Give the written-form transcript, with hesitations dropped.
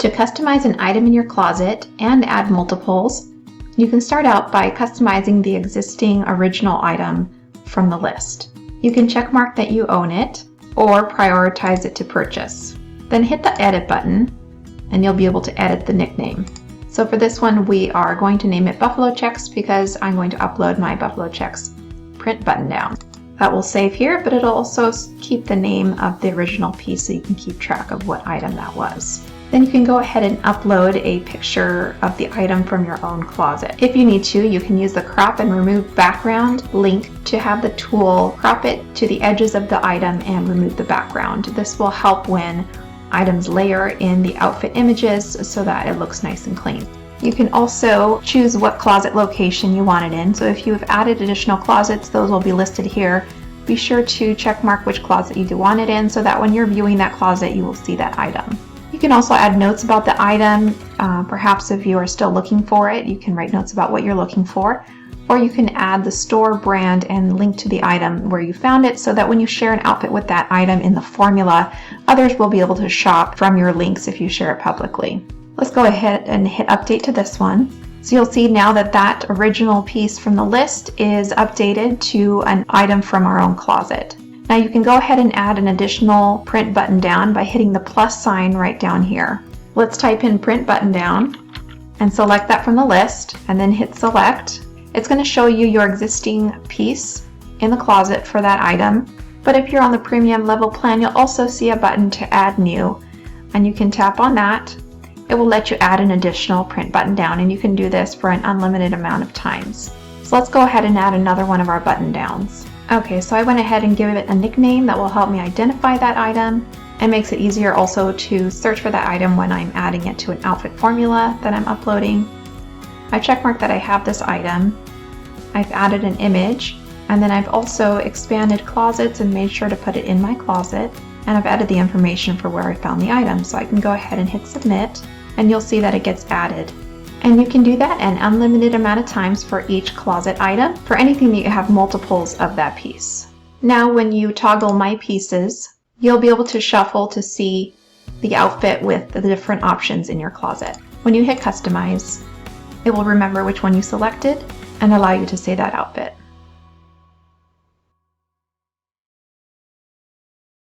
To customize an item in your closet and add multiples, you can start out by customizing the existing original item from the list. You can check mark that you own it or prioritize it to purchase. Then hit the edit button and you'll be able to edit the nickname. So for this one, we are going to name it Buffalo Checks because I'm going to upload my Buffalo Checks print button down. That will save here, but it'll also keep the name of the original piece so you can keep track of what item that was. Then you can go ahead and upload a picture of the item from your own closet. If you need to, you can use the crop and remove background link to have the tool crop it to the edges of the item and remove the background. This will help when items layer in the outfit images so that it looks nice and clean. You can also choose what closet location you want it in. So if you've added additional closets, those will be listed here. Be sure to check mark which closet you do want it in so that when you're viewing that closet, you will see that item. You can also add notes about the item. Perhaps if you are still looking for it, you can write notes about what you're looking for. Or you can add the store brand and link to the item where you found it so that when you share an outfit with that item in the formula, others will be able to shop from your links if you share it publicly. Let's go ahead and hit update to this one. So you'll see now that that original piece from the list is updated to an item from our own closet. Now you can go ahead and add an additional print button down by hitting the plus sign right down here. Let's type in print button down and select that from the list and then hit select. It's going to show you your existing piece in the closet for that item. But if you're on the premium level plan, you'll also see a button to add new, and you can tap on that. It will let you add an additional print button down, and you can do this for an unlimited amount of times. So let's go ahead and add another one of our button downs. Okay, so I went ahead and give it a nickname that will help me identify that item and makes it easier also to search for that item when I'm adding it to an outfit formula that I'm uploading. I checkmarked that I have this item. I've added an image, and then I've also expanded closets and made sure to put it in my closet, and I've added the information for where I found the item. So I can go ahead and hit submit, and you'll see that it gets added. And you can do that an unlimited amount of times for each closet item for anything that you have multiples of that piece. Now when you toggle my pieces, you'll be able to shuffle to see the outfit with the different options in your closet. When you hit customize, it will remember which one you selected and allow you to see that outfit.